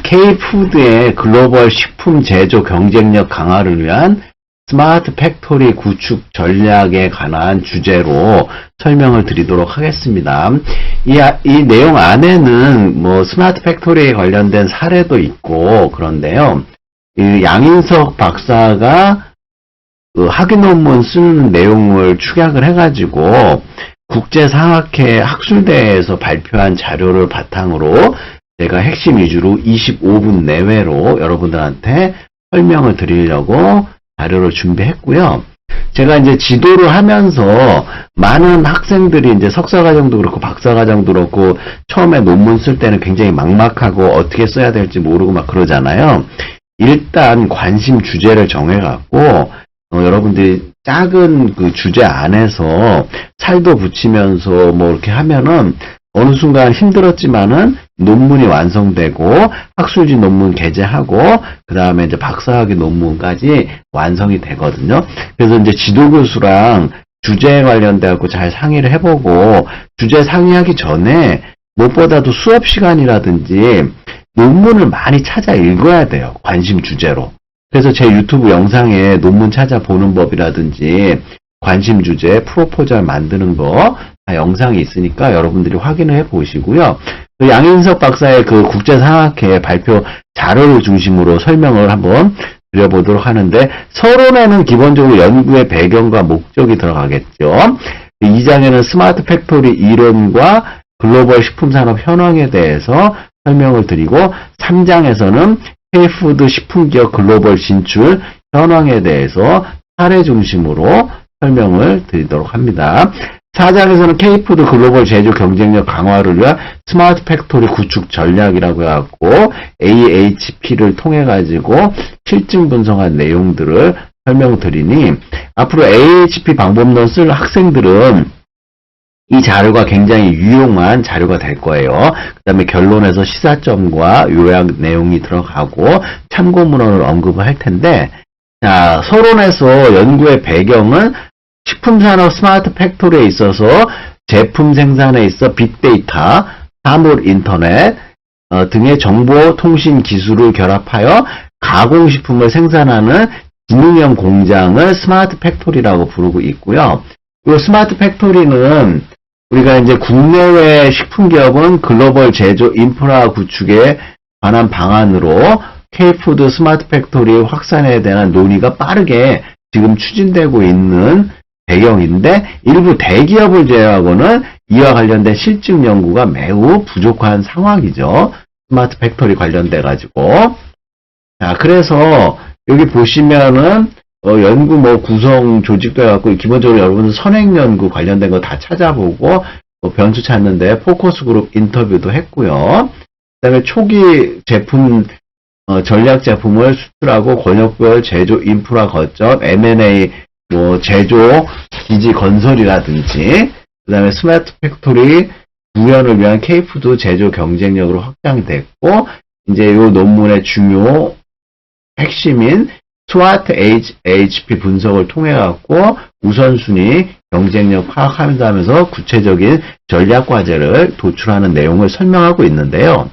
K푸드의 글로벌 식품 제조 경쟁력 강화를 위한 스마트 팩토리 구축 전략에 관한 주제로 설명을 드리도록 하겠습니다. 이 내용 안에는 뭐 스마트 팩토리에 관련된 사례도 있고 그런데요. 양인석 박사가 학위 논문 쓰는 내용을 축약을 해가지고 국제상학회 학술대회에서 발표한 자료를 바탕으로 제가 핵심 위주로 25분 내외로 여러분들한테 설명을 드리려고 자료를 준비했고요. 제가 이제 지도를 하면서 많은 학생들이 이제 석사과정도 그렇고 박사과정도 그렇고 처음에 논문 쓸 때는 굉장히 막막하고 어떻게 써야 될지 모르고 막 그러잖아요. 일단 관심 주제를 정해갖고 여러분들이 작은 그 주제 안에서 살도 붙이면서 뭐 이렇게 하면은 어느 순간 힘들었지만은 논문이 완성되고 학술지 논문 게재하고 그 다음에 이제 박사학위 논문까지 완성이 되거든요. 그래서 이제 지도교수랑 주제에 관련돼 갖고 잘 상의를 해보고 주제 상의하기 전에 무엇보다도 수업 시간이라든지 논문을 많이 찾아 읽어야 돼요. 관심 주제로. 그래서 제 유튜브 영상에 논문 찾아보는 법이라든지 관심 주제, 프로포절 만드는 거 다 영상이 있으니까 여러분들이 확인을 해 보시고요. 양인석 박사의 그 국제상학회 발표 자료를 중심으로 설명을 한번 드려보도록 하는데 서론에는 기본적으로 연구의 배경과 목적이 들어가겠죠. 2장에는 스마트 팩토리 이론과 글로벌 식품산업 현황에 대해서 설명을 드리고 3장에서는 K푸드 식품기업 글로벌 진출 현황에 대해서 사례 중심으로 설명을 드리도록 합니다. 4장에서는 K푸드 글로벌 제조 경쟁력 강화를 위한 스마트 팩토리 구축 전략이라고 해갖고 AHP를 통해 가지고 실증 분석한 내용들을 설명드리니 앞으로 AHP 방법론 쓸 학생들은 이 자료가 굉장히 유용한 자료가 될 거예요. 그 다음에 결론에서 시사점과 요약 내용이 들어가고 참고문헌을 언급을 할 텐데 자, 서론에서 연구의 배경은 식품산업 스마트 팩토리에 있어서 제품 생산에 있어 빅데이터, 사물 인터넷 등의 정보통신 기술을 결합하여 가공식품을 생산하는 기능형 공장을 스마트 팩토리라고 부르고 있고요. 이 스마트 팩토리는 우리가 이제 국내외 식품기업은 글로벌 제조 인프라 구축에 관한 방안으로 K푸드 스마트 팩토리 확산에 대한 논의가 빠르게 지금 추진되고 있는 배경인데 일부 대기업을 제외하고는 이와 관련된 실증 연구가 매우 부족한 상황이죠. 스마트 팩토리 관련돼 가지고. 자, 그래서 여기 보시면은 연구 뭐 구성 조직도 해갖고 기본적으로 여러분들 선행 연구 관련된 거 다 찾아보고 변수 찾는데 포커스 그룹 인터뷰도 했고요. 그다음에 초기 제품 전략 제품을 수출하고 권역별 제조 인프라 거점 M&A 뭐 제조 기지 건설이라든지 그다음에 스마트 팩토리 구현을 위한 K푸드 제조 경쟁력으로 확장이 됐고 이제 이 논문의 중요 핵심인 스와트 AHP 분석을 통해 갖고 우선순위 경쟁력 파악한다면서 구체적인 전략 과제를 도출하는 내용을 설명하고 있는데요.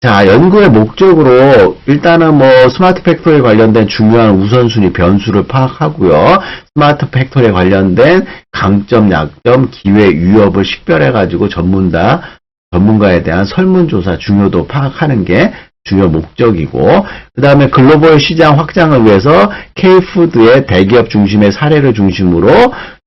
자, 연구의 목적으로 일단은 뭐 스마트 팩토리에 관련된 중요한 우선순위 변수를 파악하고요. 스마트 팩토리에 관련된 강점, 약점, 기회, 위협을 식별해 가지고 전문가에 대한 설문조사 중요도 파악하는 게 주요 목적이고 그 다음에 글로벌 시장 확장을 위해서 K푸드의 대기업 중심의 사례를 중심으로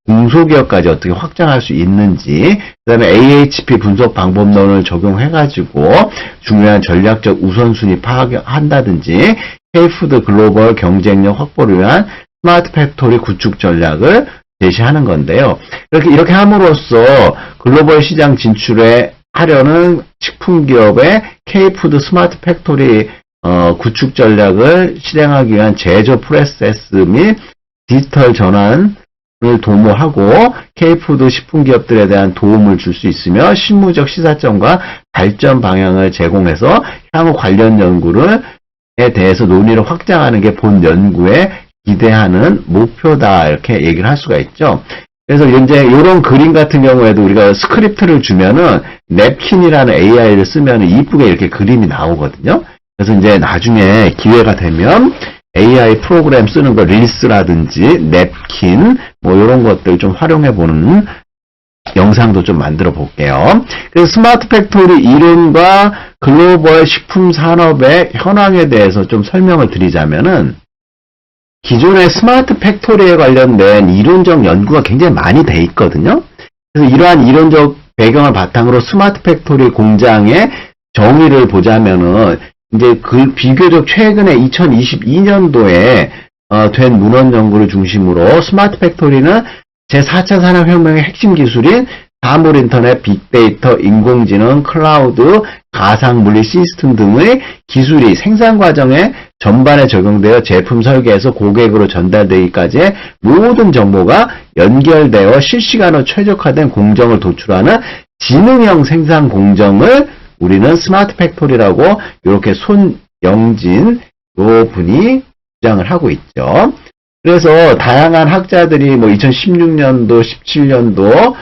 중소기업까지 어떻게 확장할 수 있는지 그 다음에 AHP 분석 방법론을 적용해가지고 중요한 전략적 우선순위 파악한다든지 K푸드 글로벌 경쟁력 확보를 위한 스마트 팩토리 구축 전략을 제시하는 건데요. 이렇게 함으로써 글로벌 시장 진출에 하려는 식품기업의 K푸드 스마트 팩토리 구축 전략을 실행하기 위한 제조 프로세스 및 디지털 전환을 도모하고 K푸드 식품기업들에 대한 도움을 줄 수 있으며 실무적 시사점과 발전 방향을 제공해서 향후 관련 연구에 대해서 논의를 확장하는 게 본 연구에 기대하는 목표다 이렇게 얘기를 할 수가 있죠. 그래서 이제 이런 그림 같은 경우에도 우리가 스크립트를 주면은 냅킨이라는 AI를 쓰면 이쁘게 이렇게 그림이 나오거든요. 그래서 이제 나중에 기회가 되면 AI 프로그램 쓰는 거 릴스라든지 냅킨 뭐 이런 것들 좀 활용해 보는 영상도 좀 만들어 볼게요. 그래서 스마트 팩토리 이론과 글로벌 식품 산업의 현황에 대해서 좀 설명을 드리자면은 기존의 스마트 팩토리에 관련된 이론적 연구가 굉장히 많이 돼 있거든요. 그래서 이러한 이론적 배경을 바탕으로 스마트 팩토리 공장의 정의를 보자면은 이제 그 비교적 최근에 2022년도에 된 문헌 연구를 중심으로 스마트 팩토리는 제4차 산업혁명의 핵심 기술인 사물 인터넷, 빅데이터, 인공지능, 클라우드, 가상물리 시스템 등의 기술이 생산 과정에 전반에 적용되어 제품 설계에서 고객으로 전달되기까지의 모든 정보가 연결되어 실시간으로 최적화된 공정을 도출하는 지능형 생산 공정을 우리는 스마트 팩토리라고 이렇게 손영진 요 분이 주장을 하고 있죠. 그래서 다양한 학자들이 뭐 2016년도, 17년도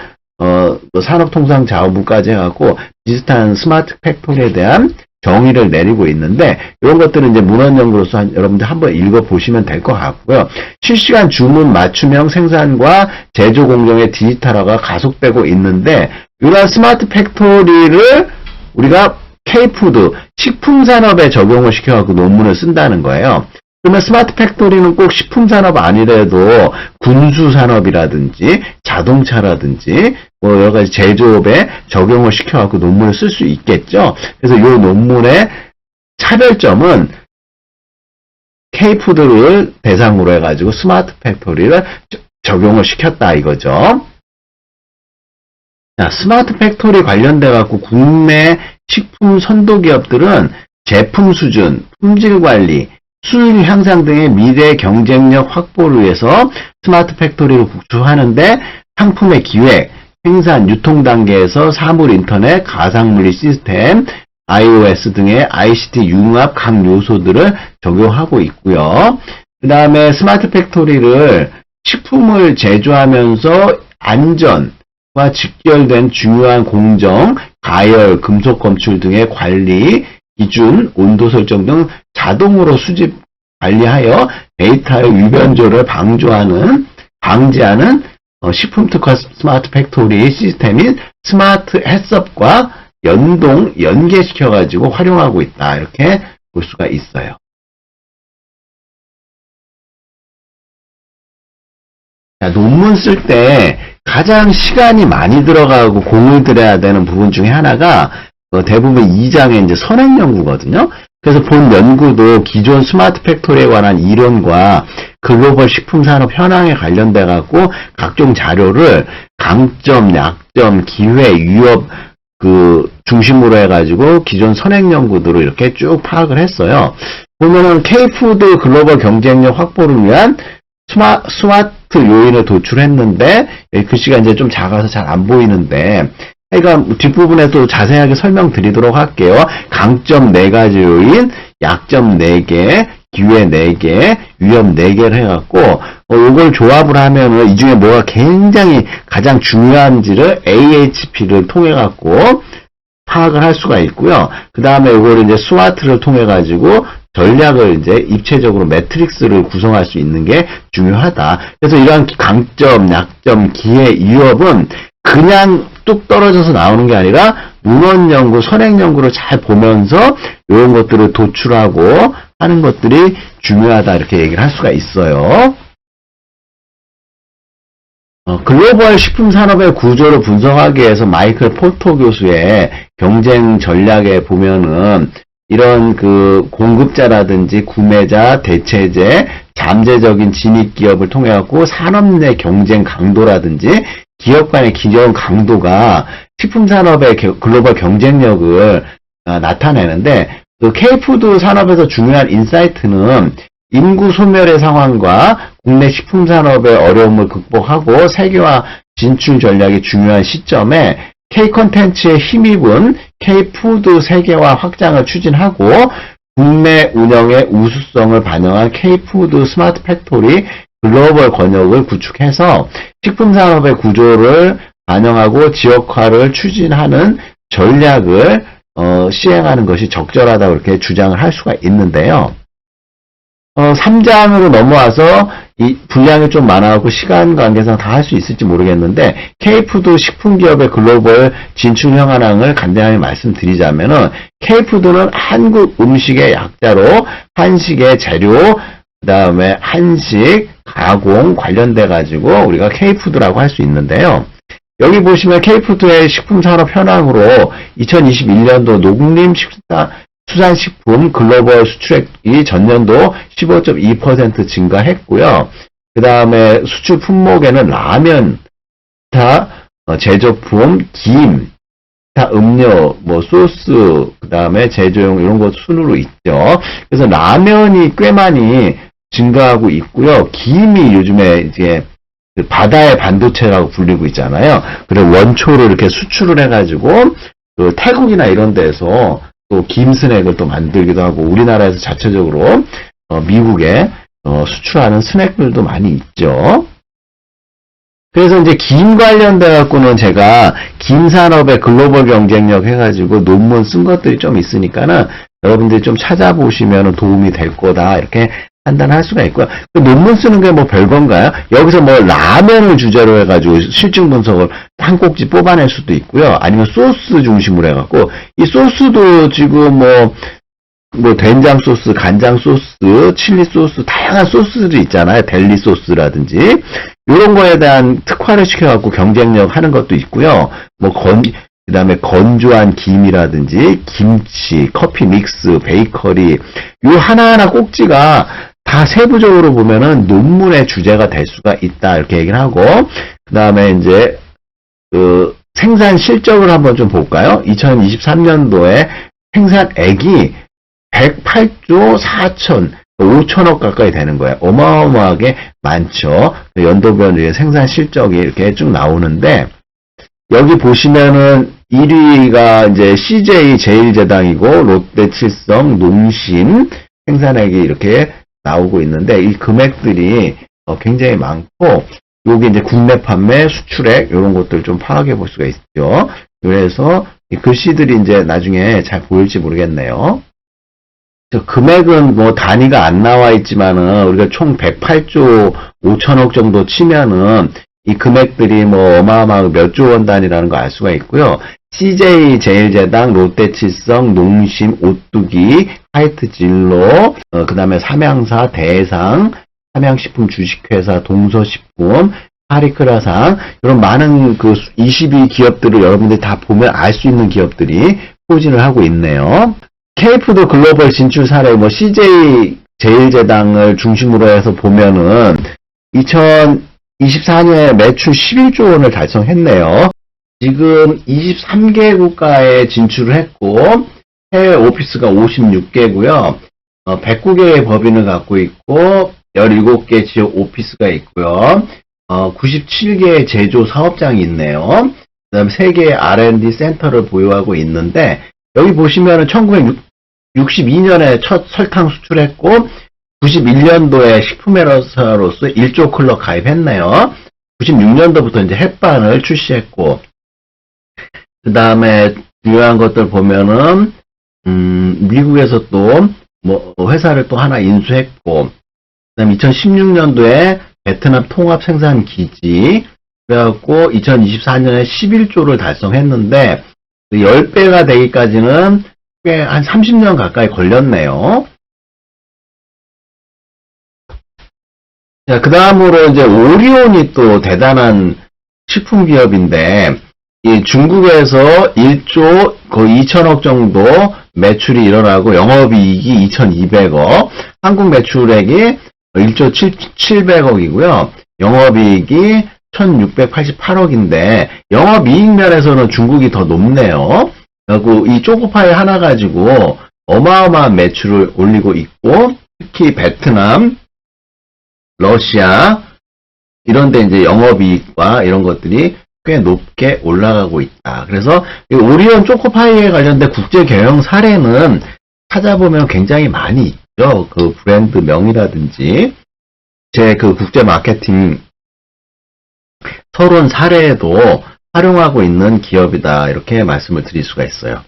산업통상자원부까지 해갖고 비슷한 스마트 팩토리에 대한 정의를 내리고 있는데 이런 것들은 이제 문헌 연구로서 여러분들 한번 읽어보시면 될 것 같고요. 실시간 주문 맞춤형 생산과 제조 공정의 디지털화가 가속되고 있는데 이러한 스마트 팩토리를 우리가 K푸드, 식품산업에 적용을 시켜갖고 논문을 쓴다는 거예요. 그러면 스마트 팩토리는 꼭 식품산업 아니래도 군수산업이라든지 자동차라든지 뭐 여러 가지 제조업에 적용을 시켜갖고 논문을 쓸 수 있겠죠. 그래서 이 논문의 차별점은 K푸드를 대상으로 해가지고 스마트 팩토리를 적용을 시켰다 이거죠. 자, 스마트 팩토리 관련돼갖고 국내 식품 선도기업들은 제품 수준, 품질 관리, 수율 향상 등의 미래 경쟁력 확보를 위해서 스마트 팩토리를 구축하는데 상품의 기획, 생산, 유통 단계에서 사물 인터넷, 가상물리 시스템, iOS 등의 ICT 융합 각 요소들을 적용하고 있고요. 그 다음에 스마트 팩토리를 식품을 제조하면서 안전과 직결된 중요한 공정, 가열, 금속 검출 등의 관리, 기준, 온도 설정 등 자동으로 수집 관리하여 데이터의 위변조를 방지하는 식품 특화 스마트 팩토리 시스템인 스마트 햇섭과 연계시켜가지고 활용하고 있다. 이렇게 볼 수가 있어요. 자, 논문 쓸 때 가장 시간이 많이 들어가고 공을 들여야 되는 부분 중에 하나가 대부분 2장의 이제 선행 연구거든요. 그래서 본 연구도 기존 스마트 팩토리에 관한 이론과 글로벌 식품 산업 현황에 관련돼 갖고 각종 자료를 강점, 약점, 기회, 위협 중심으로 해가지고 기존 선행 연구들을 이렇게 쭉 파악을 했어요. 보면은 K푸드 글로벌 경쟁력 확보를 위한 스마트 요인을 도출했는데 글씨가 이제 좀 작아서 잘 안 보이는데 그러니까 뒷부분에도 자세하게 설명드리도록 할게요. 강점 4가지 요인, 약점 4개, 기회 4개, 위험 4개를 해갖고 이걸 조합을 하면은 이 중에 뭐가 굉장히 가장 중요한지를 AHP를 통해갖고 파악을 할 수가 있고요. 그 다음에 이걸 이제 스와트를 통해가지고 전략을 이제 입체적으로 매트릭스를 구성할 수 있는 게 중요하다. 그래서 이러한 강점, 약점, 기회, 위협은 그냥 뚝 떨어져서 나오는 게 아니라 문헌 연구, 선행 연구를 잘 보면서 이런 것들을 도출하고 하는 것들이 중요하다 이렇게 얘기를 할 수가 있어요. 글로벌 식품 산업의 구조를 분석하기 위해서 마이클 포터 교수의 경쟁 전략에 보면은 이런 공급자라든지 구매자, 대체제, 잠재적인 진입 기업을 통해 갖고 산업 내 경쟁 강도라든지 기업 간의 기존 강도가 식품 산업의 글로벌 경쟁력을 나타내는데 K푸드 산업에서 중요한 인사이트는 인구 소멸의 상황과 국내 식품 산업의 어려움을 극복하고 세계화 진출 전략이 중요한 시점에 K콘텐츠에 힘입은 K푸드 세계화 확장을 추진하고 국내 운영의 우수성을 반영한 K푸드 스마트 팩토리 글로벌 권역을 구축해서 식품 산업의 구조를 반영하고 지역화를 추진하는 전략을 시행하는 것이 적절하다고 이렇게 주장을 할 수가 있는데요. 3장으로 넘어와서 이 분량이 좀 많아갖고 시간 관계상 다 할 수 있을지 모르겠는데 K푸드 식품기업의 글로벌 진출 현황을 간단하게 말씀드리자면은 K푸드는 한국 음식의 약자로 한식의 재료, 그 다음에 한식, 가공 관련돼 가지고 우리가 K푸드라고 할 수 있는데요. 여기 보시면 K푸드의 식품산업 현황으로 2021년도 농림수산식품 글로벌 수출액이 전년도 15.2% 증가했고요. 그 다음에 수출 품목에는 라면, 기타 제조품, 김, 기타 음료, 소스, 그 다음에 제조용 이런 것 순으로 있죠. 그래서 라면이 꽤 많이 증가하고 있고요. 김이 요즘에 이제 바다의 반도체라고 불리고 있잖아요. 그래서 원초를 이렇게 수출을 해가지고 그 태국이나 이런 데서 또 김 스낵을 또 만들기도 하고 우리나라에서 자체적으로 미국에 수출하는 스낵들도 많이 있죠. 그래서 이제 김 관련돼 갖고는 제가 김 산업의 글로벌 경쟁력 해가지고 논문 쓴 것들이 좀 있으니까는 여러분들이 좀 찾아보시면 도움이 될 거다 이렇게 판단할 수가 있고요. 그 논문 쓰는 게 뭐 별건가요? 여기서 뭐 라면을 주제로 해가지고 실증 분석을 한 꼭지 뽑아낼 수도 있고요. 아니면 소스 중심으로 해갖고 이 소스도 지금 뭐 된장 소스, 간장 소스, 칠리 소스 다양한 소스들이 있잖아요. 델리 소스라든지 이런 거에 대한 특화를 시켜갖고 경쟁력 하는 것도 있고요. 그 다음에 건조한 김이라든지 김치, 커피 믹스, 베이커리 요 하나하나 꼭지가 다 세부적으로 보면은 논문의 주제가 될 수가 있다 이렇게 얘기를 하고 그 다음에 이제 그 생산 실적을 한번 좀 볼까요? 2023년도에 생산액이 108조 5천억 가까이 되는 거예요. 어마어마하게 많죠. 연도별 생산 실적이 이렇게 쭉 나오는데 여기 보시면은 1위가 이제 CJ 제일제당이고 롯데칠성, 농심 생산액이 이렇게 나오고 있는데 이 금액들이 굉장히 많고 여기 이제 국내 판매, 수출액 이런 것들 좀 파악해 볼 수가 있죠. 그래서 이 글씨들이 이제 나중에 잘 보일지 모르겠네요. 금액은 뭐 단위가 안 나와 있지만은 우리가 총 108조 5천억 정도 치면은 이 금액들이 뭐 어마어마하게 몇 조 원 단위라는 거 알 수가 있고요. CJ 제일제당, 롯데칠성, 농심, 오뚜기, 화이트진로, 그 다음에 삼양사, 대상, 삼양식품 주식회사, 동서식품, 파리크라상 이런 많은 그 22 기업들을 여러분들이 다 보면 알 수 있는 기업들이 포진을 하고 있네요. K푸드 글로벌 진출 사례, CJ 제일제당을 중심으로 해서 보면은 2024년에 매출 11조 원을 달성했네요. 지금 23개 국가에 진출을 했고 해외 오피스가 56개고요. 109개의 법인을 갖고 있고 17개 지역 오피스가 있고요. 97개의 제조 사업장이 있네요. 그 다음에 3개의 R&D 센터를 보유하고 있는데 여기 보시면은 1962년에 첫 설탕 수출했고 91년도에 식품회사로서 1조 클럽 가입했네요. 96년도부터 이제 햇반을 출시했고 그 다음에 중요한 것들 보면은 미국에서 또 뭐 회사를 또 하나 인수했고 그 다음에 2016년도에 베트남 통합 생산 기지 그래갖고 2024년에 11조를 달성했는데 10배가 되기까지는 꽤 한 30년 가까이 걸렸네요. 자, 그 다음으로 이제 오리온이 또 대단한 식품 기업인데 이 중국에서 1조 거의 2천억 정도 매출이 일어나고 영업이익이 2,200억, 한국 매출액이 1조 700억이고요. 영업이익이 1,688억인데 영업이익 면에서는 중국이 더 높네요. 그리고 이 초코파이 하나 가지고 어마어마한 매출을 올리고 있고 특히 베트남, 러시아 이런 데 이제 영업이익과 이런 것들이 꽤 높게 올라가고 있다. 그래서 이 오리온 초코파이에 관련된 국제 경영 사례는 찾아보면 굉장히 많이 있죠. 그 브랜드 명이라든지 제 그 국제 마케팅 서론 사례에도 활용하고 있는 기업이다. 이렇게 말씀을 드릴 수가 있어요.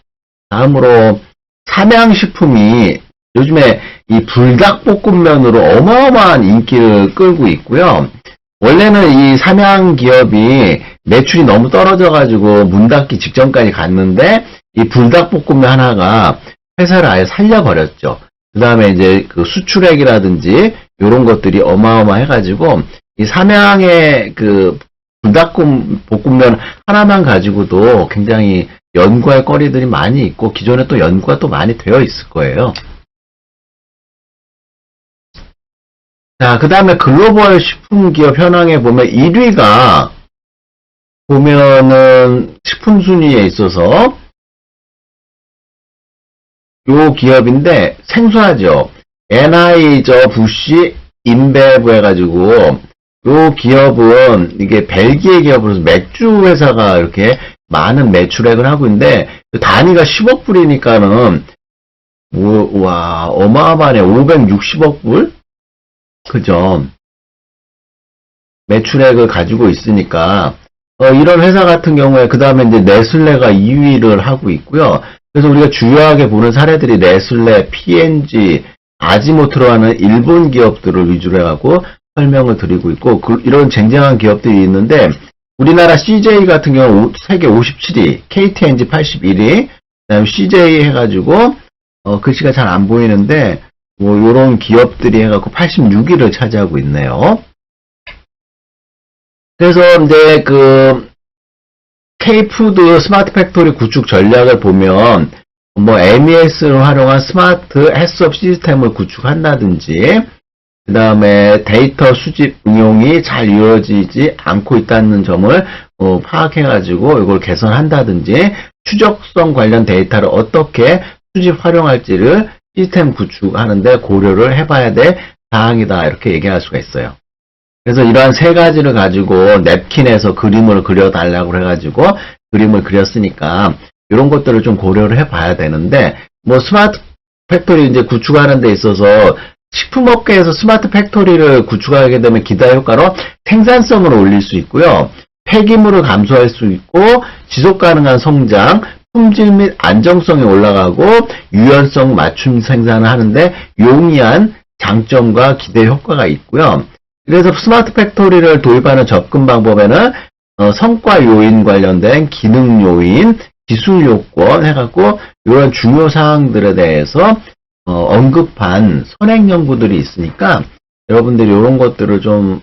다음으로 삼양식품이 요즘에 이 불닭볶음면으로 어마어마한 인기를 끌고 있고요. 원래는 이 삼양 기업이 매출이 너무 떨어져가지고 문 닫기 직전까지 갔는데 이 불닭볶음면 하나가 회사를 아예 살려버렸죠. 그 다음에 이제 그 수출액이라든지 이런 것들이 어마어마해가지고 이 삼양의 그 불닭볶음면 하나만 가지고도 굉장히 연구할 거리들이 많이 있고 기존에 또 연구가 또 많이 되어 있을 거예요. 자, 그 다음에 글로벌 식품기업 현황에 보면 1위가 보면은 식품 순위에 있어서 요 기업인데 생소하죠. 에나이저 부시 인베브 해가지고 요 기업은 이게 벨기에 기업으로서 맥주 회사가 이렇게 많은 매출액을 하고 있는데 단위가 10억 불이니까는 와 어마어마하네. 560억 불? 그죠? 매출액을 가지고 있으니까 이런 회사 같은 경우에 그 다음에 이제 네슬레가 2위를 하고 있고요. 그래서 우리가 주요하게 보는 사례들이 네슬레, P&G, 아지모토로 하는 일본 기업들을 위주로 해갖고 설명을 드리고 있고 이런 쟁쟁한 기업들이 있는데 우리나라 CJ 같은 경우 세계 57위, KTNG 81위, 그다음에 CJ 해가지고 글씨가 잘 안 보이는데 뭐 요런 기업들이 해갖고 86위를 차지하고 있네요. 그래서 이제 그 K푸드 스마트 팩토리 구축 전략을 보면 뭐 MES를 활용한 스마트 해수업 시스템을 구축한다든지 그 다음에 데이터 수집 응용이 잘 이루어지지 않고 있다는 점을 파악해가지고 이걸 개선한다든지 추적성 관련 데이터를 어떻게 수집 활용할지를 시스템 구축하는데 고려를 해봐야 될 사항이다. 이렇게 얘기할 수가 있어요. 그래서 이러한 세 가지를 가지고 냅킨에서 그림을 그려달라고 해가지고 그림을 그렸으니까 이런 것들을 좀 고려를 해봐야 되는데 뭐 스마트 팩토리 이제 구축하는 데 있어서 식품업계에서 스마트 팩토리를 구축하게 되면 기대 효과로 생산성을 올릴 수 있고요. 폐기물을 감소할 수 있고 지속 가능한 성장, 품질 및 안정성이 올라가고 유연성 맞춤 생산을 하는데 용이한 장점과 기대 효과가 있고요. 그래서 스마트 팩토리를 도입하는 접근 방법에는 성과 요인 관련된 기능 요인, 기술 요건 해갖고 이런 중요 사항들에 대해서 언급한 선행 연구들이 있으니까 여러분들이 이런 것들을 좀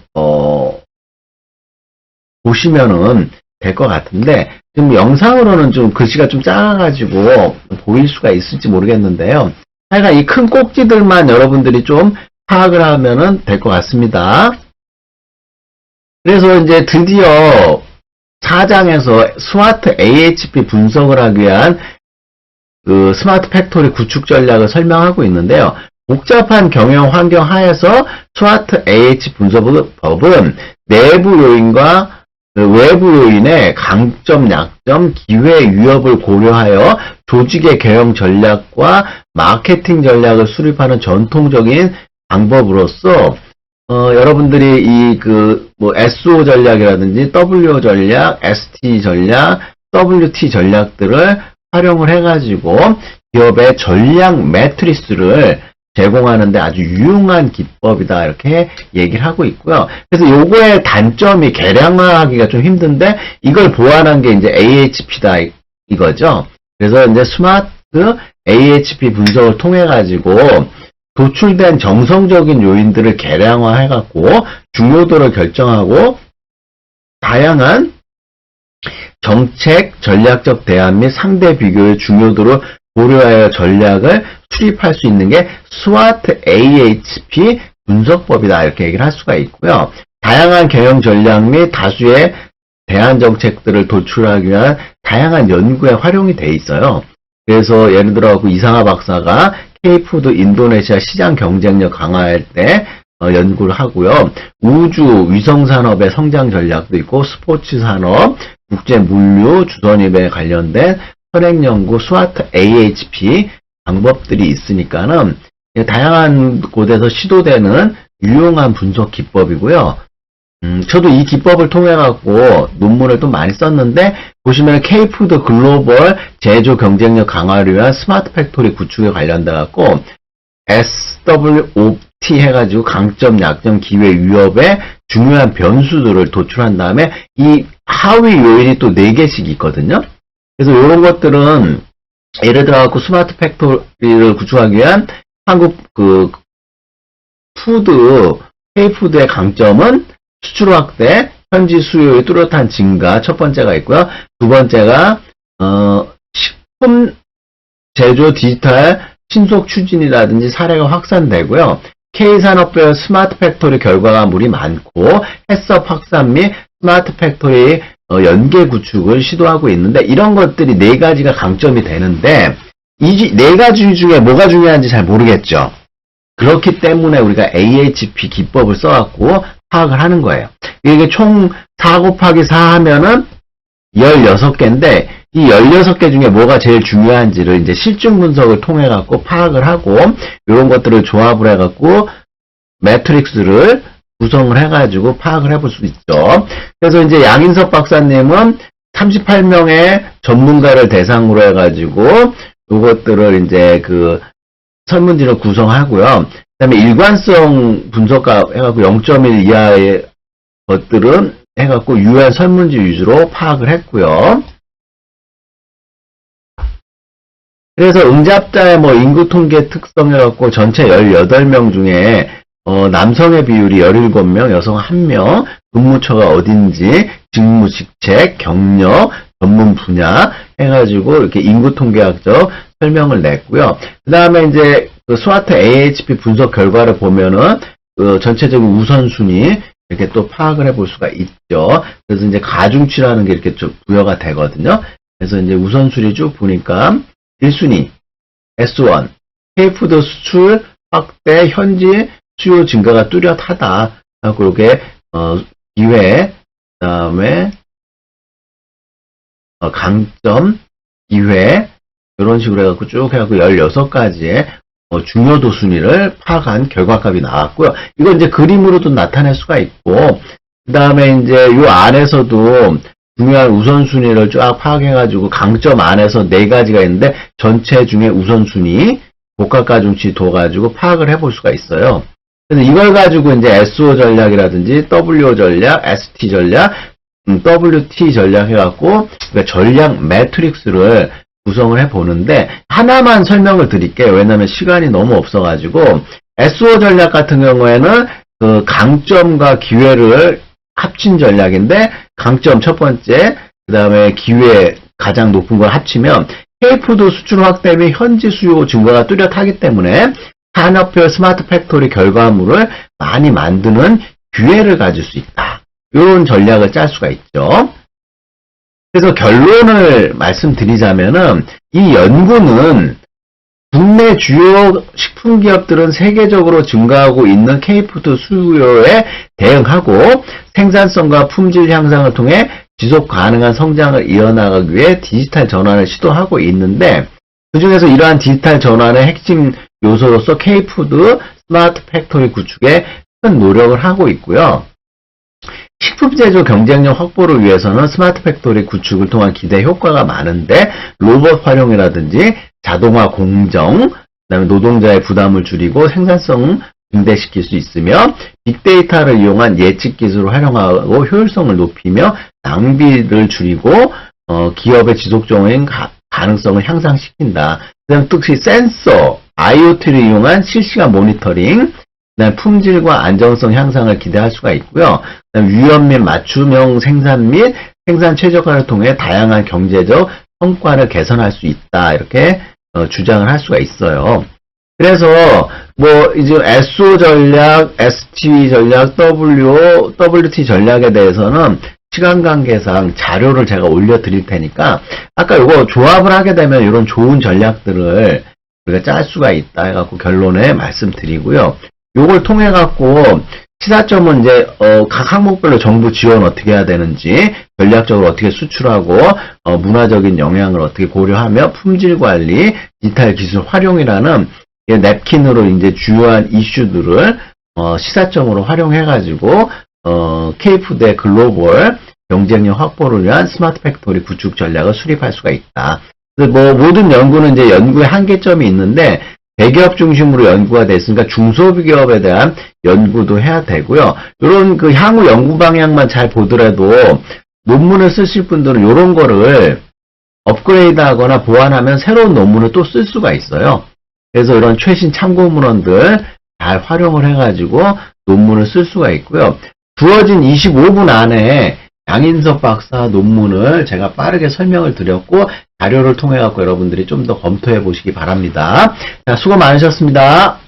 보시면은 될 것 같은데 지금 영상으로는 좀 글씨가 좀 작아가지고 보일 수가 있을지 모르겠는데요. 하여간 이 큰 꼭지들만 여러분들이 좀 파악을 하면은 될 것 같습니다. 그래서 이제 드디어 4장에서 스마트 AHP 분석을 하기 위한 그 스마트 팩토리 구축 전략을 설명하고 있는데요. 복잡한 경영 환경 하에서 스마트 AHP 분석법은 내부 요인과 외부 요인의 강점, 약점, 기회, 위협을 고려하여 조직의 경영 전략과 마케팅 전략을 수립하는 전통적인 방법으로서 여러분들이 이 뭐 SO 전략이라든지 WO 전략, ST 전략, WT 전략들을 활용을 해가지고 기업의 전략 매트리스를 제공하는데 아주 유용한 기법이다 이렇게 얘기를 하고 있고요. 그래서 요거의 단점이 계량화하기가 좀 힘든데 이걸 보완한 게 이제 AHP다 이거죠. 그래서 이제 스마트 AHP 분석을 통해 가지고 도출된 정성적인 요인들을 계량화해갖고 중요도를 결정하고 다양한 정책, 전략적 대안 및 상대 비교의 중요도를 고려하여 전략을 수립할 수 있는 게 스와트 AHP 분석법이다 이렇게 얘기를 할 수가 있고요. 다양한 경영 전략 및 다수의 대안 정책들을 도출하기 위한 다양한 연구에 활용이 돼 있어요. 그래서 예를 들어 이상하 박사가 K푸드 인도네시아 시장 경쟁력 강화할 때 연구를 하고요. 우주 위성 산업의 성장 전략도 있고 스포츠 산업, 국제 물류, 주선입에 관련된 선행 연구 스와트 AHP 방법들이 있으니까는 다양한 곳에서 시도되는 유용한 분석 기법이고요. 저도 이 기법을 통해 갖고 논문을 또 많이 썼는데, 보시면 K푸드 글로벌 제조 경쟁력 강화를 위한 스마트 팩토리 구축에 관련돼 갖고 SWOT 해가지고 강점, 약점, 기회, 위협의 중요한 변수들을 도출한 다음에 이 하위 요인이 또 4개씩 있거든요. 그래서 이런 것들은 예를 들어 갖고 스마트 팩토리를 구축하기 위한 한국 K푸드의 강점은 수출 확대, 현지 수요의 뚜렷한 증가, 첫 번째가 있고요. 두 번째가 식품 제조 디지털 신속 추진이라든지 사례가 확산되고요. K산업별 스마트 팩토리 결과물이 많고 해썹 확산 및 스마트 팩토리 연계 구축을 시도하고 있는데, 이런 것들이 4가지가 강점이 되는데, 이 4가지 중에 뭐가 중요한지 잘 모르겠죠. 그렇기 때문에 우리가 AHP 기법을 써갖고 파악을 하는 거예요. 이게 총 4 곱하기 4 하면은 16개인데, 이 16개 중에 뭐가 제일 중요한지를 이제 실증 분석을 통해 갖고 파악을 하고, 이런 것들을 조합을 해 갖고 매트릭스를 구성을 해 가지고 파악을 해볼 수 있죠. 그래서 이제 양인섭 박사님은 38명의 전문가를 대상으로 해 가지고 이것들을 이제 설문지를 구성하고요. 그다음에 일관성 분석가 해갖고 0.1 이하의 것들은 해갖고 유효한 설문지 위주로 파악을 했고요. 그래서 응답자의 인구 통계 특성 해갖고 전체 18명 중에 남성의 비율이 17명, 여성 1명, 근무처가 어딘지, 직무 직책, 경력, 전문 분야 해가지고 이렇게 인구 통계학적 설명을 냈고요. 그 다음에 이제 스와트 AHP 분석 결과를 보면은 전체적인 우선순위 이렇게 또 파악을 해볼 수가 있죠. 그래서 이제 가중치라는 게 이렇게 좀 부여가 되거든요. 그래서 이제 우선순위 쭉 보니까 1순위 S1 K푸드 수출 확대 현지 수요 증가가 뚜렷하다. 그렇게 기회, 그 다음에 강점, 기회 이런 식으로 해갖고 쭉 해갖고 16가지의 중요도 순위를 파악한 결과값이 나왔고요. 이건 이제 그림으로도 나타낼 수가 있고, 그 다음에 이제 요 안에서도 중요한 우선순위를 쫙 파악해가지고 강점 안에서 4가지가 있는데 전체 중에 우선순위, 복합가중치 둬가지고 파악을 해볼 수가 있어요. 그래서 이걸 가지고 이제 SO 전략이라든지 WO 전략, ST 전략, WT 전략 해갖고 전략 매트릭스를 구성을 해보는데, 하나만 설명을 드릴게요. 왜냐면 시간이 너무 없어가지고, SO 전략 같은 경우에는 강점과 기회를 합친 전략인데, 강점 첫 번째, 그 다음에 기회 가장 높은 걸 합치면 K푸드 수출 확대 및 현지 수요 증가가 뚜렷하기 때문에 산업별 스마트 팩토리 결과물을 많이 만드는 기회를 가질 수 있다. 이런 전략을 짤 수가 있죠. 그래서 결론을 말씀드리자면은 이 연구는 국내 주요 식품 기업들은 세계적으로 증가하고 있는 K푸드 수요에 대응하고 생산성과 품질 향상을 통해 지속 가능한 성장을 이어나가기 위해 디지털 전환을 시도하고 있는데, 그중에서 이러한 디지털 전환의 핵심 요소로서 K푸드 스마트 팩토리 구축에 큰 노력을 하고 있고요. 식품 제조 경쟁력 확보를 위해서는 스마트 팩토리 구축을 통한 기대 효과가 많은데, 로봇 활용이라든지 자동화 공정, 그다음에 노동자의 부담을 줄이고 생산성 증대시킬 수 있으며, 빅데이터를 이용한 예측 기술을 활용하고 효율성을 높이며 낭비를 줄이고 기업의 지속적인 가능성을 향상시킨다. 그다음 특히 센서, IoT를 이용한 실시간 모니터링, 그다음 품질과 안정성 향상을 기대할 수가 있고요. 그다음 위험 및 맞춤형 생산 및 생산 최적화를 통해 다양한 경제적 성과를 개선할 수 있다. 이렇게 주장을 할 수가 있어요. 그래서 이제 SO 전략, ST 전략, WT 전략에 대해서는 시간 관계상 자료를 제가 올려드릴 테니까, 아까 이거 조합을 하게 되면 이런 좋은 전략들을 우리가 짤 수가 있다 해갖고 결론에 말씀드리고요. 요걸 통해 갖고 시사점은 이제 각 항목별로 정부 지원 어떻게 해야 되는지, 전략적으로 어떻게 수출하고 문화적인 영향을 어떻게 고려하며 품질 관리, 디지털 기술 활용이라는 냅킨으로 이제 주요한 이슈들을 시사점으로 활용해가지고 K푸드의 글로벌 경쟁력 확보를 위한 스마트 팩토리 구축 전략을 수립할 수가 있다. 뭐 모든 연구는 이제 연구의 한계점이 있는데 대기업 중심으로 연구가 됐으니까 중소기업에 대한 연구도 해야 되고요. 이런 그 향후 연구 방향만 잘 보더라도 논문을 쓰실 분들은 이런 거를 업그레이드하거나 보완하면 새로운 논문을 또 쓸 수가 있어요. 그래서 이런 최신 참고문헌들 잘 활용을 해가지고 논문을 쓸 수가 있고요. 주어진 25분 안에 양인섭 박사 논문을 제가 빠르게 설명을 드렸고 자료를 통해 갖고 여러분들이 좀 더 검토해 보시기 바랍니다. 자, 수고 많으셨습니다.